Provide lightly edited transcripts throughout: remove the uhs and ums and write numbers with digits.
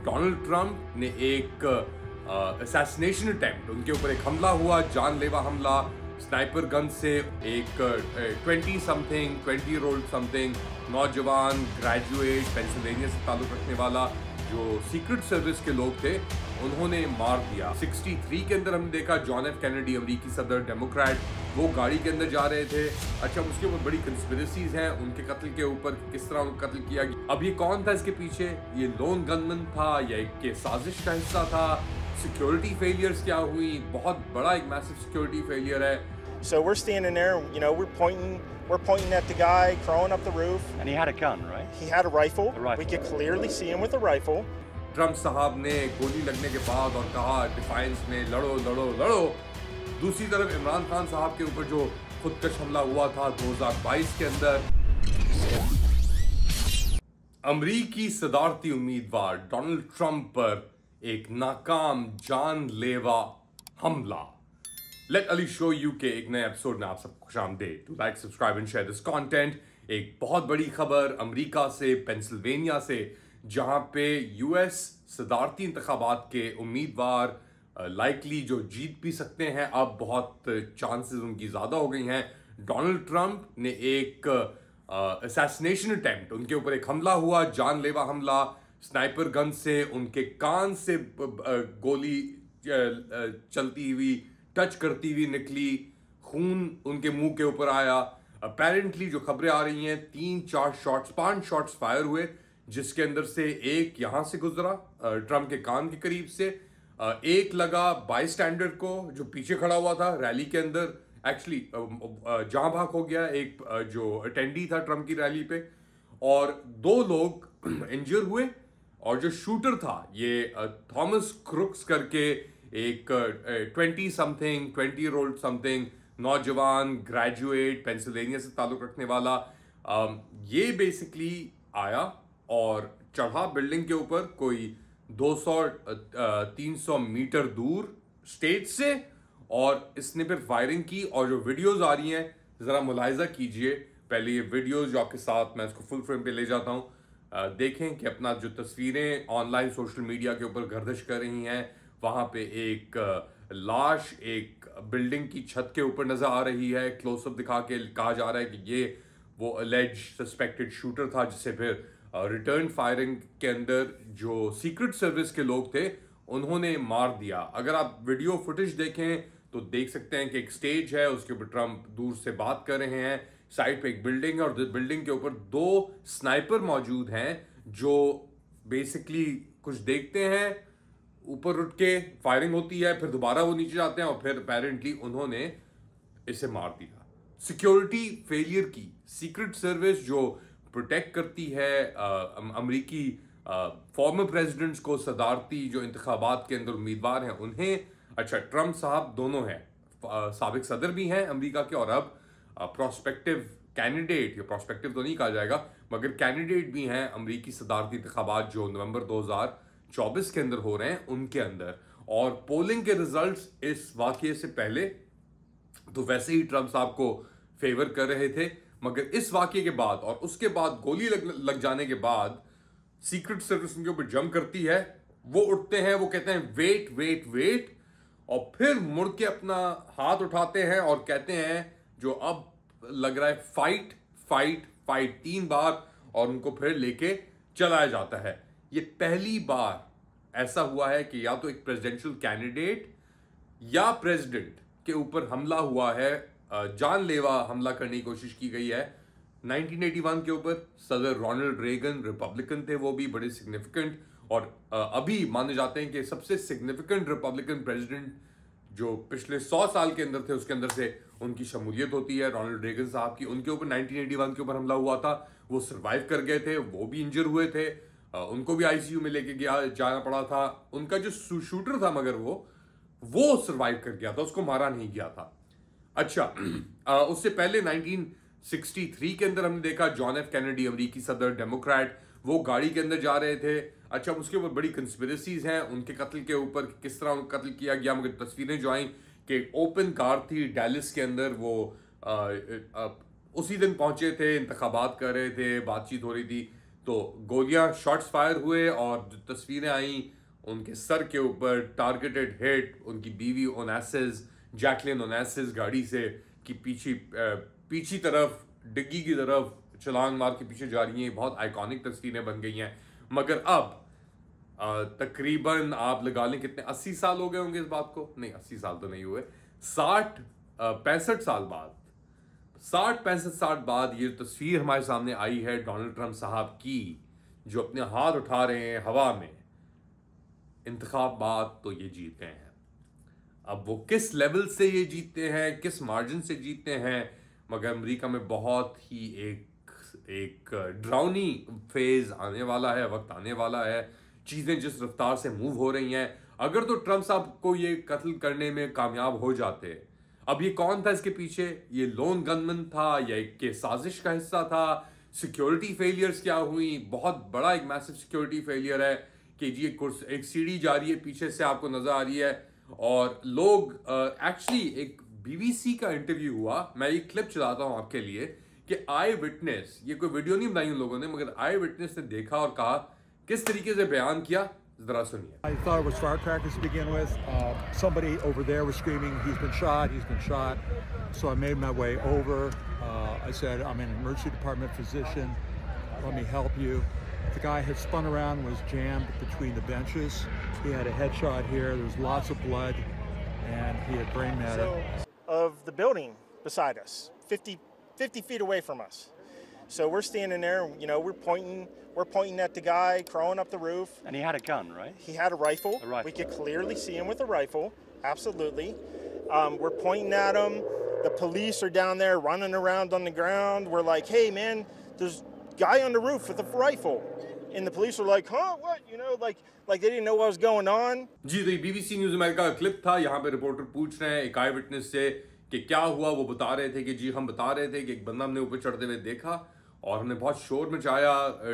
Donald Trump ने एक assassination attempt, उनके ऊपर एक हमला हुआ, जानलेवा हमला स्नाइपर गन से। एक 20 समथिंग नौजवान ग्रेजुएट पेंसिल्वेनिया से ताल्लुक रखने वाला जो सीक्रेट सर्विस के लोग थे, उन्होंने मार दिया। 63 के अंदर हमने देखा जॉन एफ कैनेडी, अमेरिकी सदर डेमोक्रेट, वो गाड़ी के अंदर जा रहे थे। अच्छा, उसके ऊपर बड़ी कंस्पिरेसीज हैं उनके कत्ल के ऊपर, किस तरह उनका कत्ल किया गया। अब ये कौन था इसके पीछे? ये लोन गनमैन था या एक साजिश का हिस्सा था? सिक्योरिटी फेलियर्स क्या हुई? बहुत बड़ा एक मैसिव सिक्योरिटी फेलियर है। So we're standing there, you know, we're pointing at the guy crawling up the roof. And he had a gun, right? He had a rifle. A rifle. We could clearly see him with a rifle. Trump साहब ने गोली लगने के बाद और कहा defines में लड़ो लड़ो लड़ो। दूसरी तरफ इमरान खान साहब के ऊपर जो खुदकश हमला हुआ था 2022 के अंदर, अमरीकी सदारती उम्मीदवार डोनाल्ड ट्रंप पर एक नाकाम जानलेवा हमला। लेट अली शो यू के एक नए एपिसोड में आप सबको खुशामदीद। To like, subscribe and share this content. एक बहुत बड़ी खबर अमेरिका से, पेंसिल्वेनिया से, जहां पे यूएस सदारती इंतखाबात के उम्मीदवार लाइकली जो जीत भी सकते हैं, अब बहुत चांसेस उनकी ज्यादा हो गई हैं। डोनाल्ड ट्रंप ने एक असैसिनेशन अटेम्प्ट, उनके ऊपर एक हमला हुआ, जानलेवा हमला स्नाइपर गन से, उनके कान से गोली चलती हुई, टच करती हुई निकली, खून उनके मुंह के ऊपर आया। अपेरेंटली जो खबरें आ रही हैं, 5 शॉट्स फायर हुए, जिसके अंदर से एक यहां से गुजरा ट्रंप के कान के करीब से, एक लगा बाईस्टैंडर को जो पीछे खड़ा हुआ था रैली के अंदर, एक्चुअली जहां भाग हो गया एक जो अटेंडी था ट्रंप की रैली पे, और 2 लोग इंजर हुए। और जो शूटर था ये थॉमस क्रुक्स करके एक 20 समथिंग नौजवान ग्रेजुएट पेंसिल्वेनिया से ताल्लुक रखने वाला, ये बेसिकली आया और चढ़ा बिल्डिंग के ऊपर कोई 200-300 मीटर दूर स्टेज से, और इसने फिर फायरिंग की। और जो वीडियोस आ रही हैं जरा मुलाहिजा कीजिए। पहले ये वीडियोस जो आपके साथ मैं इसको फुल फ्रेम पे ले जाता हूं, देखें कि अपना जो तस्वीरें ऑनलाइन सोशल मीडिया के ऊपर गर्दिश कर रही हैं, वहां पे एक लाश एक बिल्डिंग की छत के ऊपर नजर आ रही है। क्लोजअप दिखा के कहा जा रहा है कि ये वो अलेज सस्पेक्टेड शूटर था, जिसे फिर रिटर्न फायरिंग के अंदर जो सीक्रेट सर्विस के लोग थे उन्होंने मार दिया। अगर आप वीडियो फुटेज देखें तो देख सकते हैं कि एक स्टेज है, उसके ऊपर ट्रंप दूर से बात कर रहे हैं, साइड पे एक बिल्डिंग है, और बिल्डिंग के ऊपर 2 स्नाइपर मौजूद हैं जो बेसिकली कुछ देखते हैं, ऊपर उठ के फायरिंग होती है, फिर दोबारा वो नीचे जाते हैं, और फिर अपेरेंटली उन्होंने इसे मार दिया। सिक्योरिटी फेलियर की सीक्रेट सर्विस जो प्रोटेक्ट करती है अमेरिकी फॉर्मर प्रेसिडेंट्स को, सदारती जो इंतखाबात के अंदर उम्मीदवार हैं उन्हें। अच्छा, ट्रंप साहब दोनों हैं, साबिक सदर भी हैं अमेरिका के, और अब प्रोस्पेक्टिव कैंडिडेट, या प्रोस्पेक्टिव तो नहीं कहा जाएगा मगर कैंडिडेट भी हैं अमेरिकी सदारती इंतखाबात जो नवंबर 2024 के अंदर हो रहे हैं उनके अंदर। और पोलिंग के रिजल्ट्स इस वाकये से पहले तो वैसे ही ट्रंप साहब को फेवर कर रहे थे, मगर इस वाकये के बाद और उसके बाद गोली लग जाने के बाद सीक्रेट सर्विस उनके ऊपर जम करती है। वो उठते हैं, वो कहते हैं वेट वेट वेट, और फिर मुड़ के अपना हाथ उठाते हैं और कहते हैं जो अब लग रहा है फाइट फाइट फाइट 3 बार, और उनको फिर लेके चलाया जाता है। ये पहली बार ऐसा हुआ है कि या तो एक प्रेसिडेंशियल कैंडिडेट या प्रेसिडेंट के ऊपर हमला हुआ है, जानलेवा हमला करने की कोशिश की गई है। 1981 के ऊपर सदर रोनाल्ड रेगन, रिपब्लिकन थे, वो भी बड़े सिग्निफिकेंट, और अभी माने जाते हैं कि सबसे सिग्निफिकेंट रिपब्लिकन प्रेसिडेंट जो पिछले 100 साल के अंदर थे, उसके अंदर से उनकी शमूलियत होती है रोनाल्ड रेगन साहब की। उनके ऊपर 1981 के ऊपर हमला हुआ था, वो सर्वाइव कर गए थे, वो भी इंजर हुए थे, उनको भी आईसीयू में लेके जाना पड़ा था। उनका जो शूटर था मगर वो सर्वाइव कर गया था, उसको मारा नहीं गया था। अच्छा, उससे पहले 1963 के अंदर हमने देखा जॉन एफ कैनेडी, अमेरिकी सदर डेमोक्रेट, वो गाड़ी के अंदर जा रहे थे। अच्छा, उसके ऊपर बड़ी कंस्पिरेसीज हैं उनके कत्ल के ऊपर, किस तरह उनका कत्ल किया गया। मगर तस्वीरें जो आई कि ओपन कार थी डैलिस के अंदर, वो उसी दिन पहुंचे थे, इंतखाबात कर रहे थे, बातचीत हो रही थी, तो गोलियां शॉट्स फायर हुए और जो तस्वीरें आई उनके सर के ऊपर टारगेटेड हिट, उनकी बीवी ओनेसिस, जैकलिन ओनेसिस गाड़ी से की पीछी तरफ डिग्गी की तरफ छलांग मार के पीछे जा रही हैं। बहुत आइकॉनिक तस्वीरें बन गई हैं। मगर अब तकरीबन आप लगा लें कितने 80 साल हो गए होंगे इस बात को, नहीं 80 साल तो नहीं हुए, 65 साल बाद 65 साल बाद ये तस्वीर हमारे सामने आई है डोनाल्ड ट्रंप साहब की, जो अपने हाथ उठा रहे हैं हवा में। इंतखाबात तो ये जीत गए हैं। अब वो किस लेवल से ये जीतते हैं, किस मार्जिन से जीतते हैं, मगर अमेरिका में बहुत ही एक ड्राउनी फेज आने वाला है, वक्त आने वाला है। चीजें जिस रफ्तार से मूव हो रही हैं, अगर तो ट्रंप साहब को ये कत्ल करने में कामयाब हो जाते, अब ये कौन था इसके पीछे, ये लोन गनमैन था या एक के साजिश का हिस्सा था, सिक्योरिटी फेलियर्स क्या हुई, बहुत बड़ा एक मैसिव सिक्योरिटी फेलियर है कि जी एक सीढ़ी जा रही है पीछे से आपको नजर आ रही है और लोग एक्चुअली एक बीबीसी का इंटरव्यू हुआ, मैं ये क्लिप चलाता हूं आपके लिए कि आई विटनेस, ये कोई वीडियो नहीं बनाई उन लोगों ने, मगर आई विटनेस ने देखा और कहा किस तरीके से बयान किया, जरा सुनिए। I thought it was firecrackers to begin with. Somebody over there was screaming, he's been shot, he's been shot. So I made my way over. I said, I'm an emergency department physician. Let me help you. The guy had spun around, was jammed between the benches. He had a headshot here. There was lots of blood, and he had brain matter. Of the building beside us, 50 feet away from us. So we're standing there, you know, we're pointing at the guy crawling up the roof. And he had a gun, right? He had a rifle. A rifle. We could clearly see him with a rifle. Absolutely. We're pointing at him. The police are down there running around on the ground. We're like, hey man, there's a guy on the roof with a rifle. And the police are like, huh, what? You know, like they didn't know what was going on. जी, तो BBC news America का clip था। यहाँ पे reporter पूछ रहे हैं एक आई witness से कि क्या हुआ। वो बता रहे थे कि जी हम बता रहे थे कि एक बंदा हमने ऊपर चढ़ते हुए देखा और हमने बहुत शोर मचाया,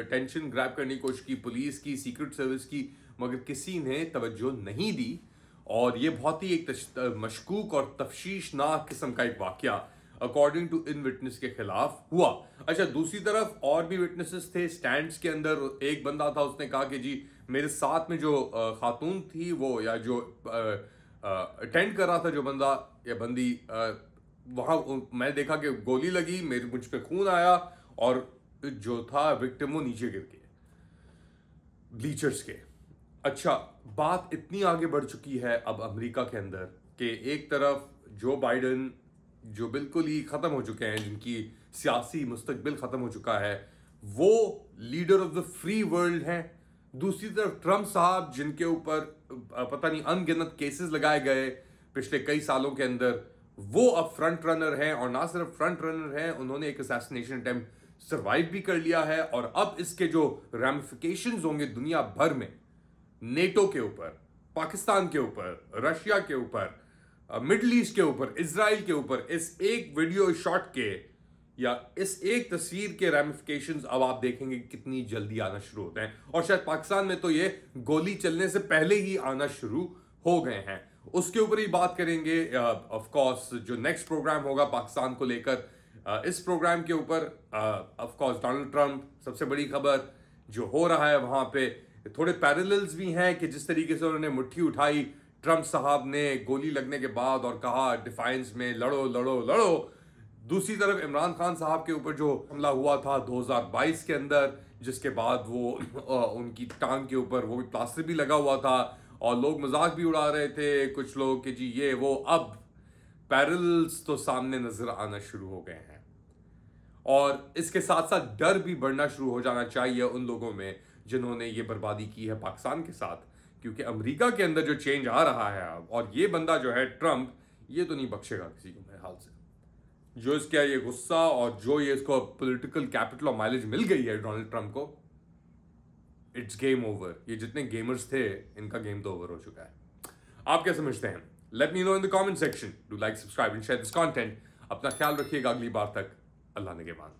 टेंशन ग्रैब करने की कोशिश की, पुलिस की, सीक्रेट सर्विस की, मगर किसी ने तवज्जो नहीं दी। और ये बहुत ही एक मशकूक और तफ्शीशनाक किस्म का एक वाकया अकॉर्डिंग टू इन विटनेस के खिलाफ हुआ। अच्छा, दूसरी तरफ और भी विटनेसेस थे स्टैंड्स के अंदर। एक बंदा था, उसने कहा कि जी मेरे साथ में जो खातून थी वो या जो अटेंड कर रहा था जो बंदा या बंदी, वहाँ मैं देखा कि गोली लगी, मुझ पे खून आया और जो था विक्टिम वो नीचे गिर गए ब्लीचर्स के। अच्छा, बात इतनी आगे बढ़ चुकी है अब अमेरिका के अंदर कि एक तरफ जो बाइडन जो बिल्कुल ही खत्म हो चुके हैं, जिनकी सियासी मुस्तकबिल खत्म हो चुका है, वो leader of the free world हैं। दूसरी तरफ ट्रंप साहब जिनके ऊपर पता नहीं अनगिनत केसेस लगाए गए पिछले कई सालों के अंदर, वो अब फ्रंट रनर हैं। और ना सिर्फ फ्रंट रनर हैं, उन्होंने एक असैसिनेशन अटेम्प्ट सर्वाइव भी कर लिया है। और अब इसके जो रैमिफिकेशंस होंगे दुनिया भर में, नेटो के ऊपर, पाकिस्तान के ऊपर, रशिया के ऊपर, मिडल ईस्ट के ऊपर, इजराइल के ऊपर, इस एक वीडियो शॉट के या इस एक तस्वीर के रैमिफिकेशंस अब आप देखेंगे कितनी जल्दी आना शुरू होते हैं। और शायद पाकिस्तान में तो ये गोली चलने से पहले ही आना शुरू हो गए हैं। उसके ऊपर ही बात करेंगे ऑफ कोर्स जो नेक्स्ट प्रोग्राम होगा पाकिस्तान को लेकर। इस प्रोग्राम के ऊपर ऑफ कोर्स डोनाल्ड ट्रंप, सबसे बड़ी खबर जो हो रहा है वहां पे थोड़े पैरेलल्स भी हैं कि जिस तरीके से उन्होंने मुट्ठी उठाई ट्रंप साहब ने गोली लगने के बाद और कहा डिफाइंस में लड़ो लड़ो लड़ो। दूसरी तरफ इमरान खान साहब के ऊपर जो हमला हुआ था 2022 के अंदर, जिसके बाद वो उनकी टांग के ऊपर वो भी प्लास्टर भी लगा हुआ था और लोग मजाक भी उड़ा रहे थे कुछ लोग कि जी ये वो। अब पैरेलल्स तो सामने नजर आना शुरू हो गए हैं और इसके साथ साथ डर भी बढ़ना शुरू हो जाना चाहिए उन लोगों में जिन्होंने ये बर्बादी की है पाकिस्तान के साथ, क्योंकि अमेरिका के अंदर जो चेंज आ रहा है अब, और ये बंदा जो है ट्रंप, ये तो नहीं बख्शेगा किसी को मेरे हाल से। जो इसका ये गुस्सा और जो ये इसको पॉलिटिकल कैपिटल और माइलेज मिल गई है डोनाल्ड ट्रंप को, इट्स गेम ओवर। ये जितने गेमर्स थे इनका गेम तो ओवर हो चुका है। आप क्या समझते हैं? Let me know in the comment section. Do like, subscribe and share this content. अपना ख्याल रखिएगा। अगली बार तक अल्लाह निगहबान।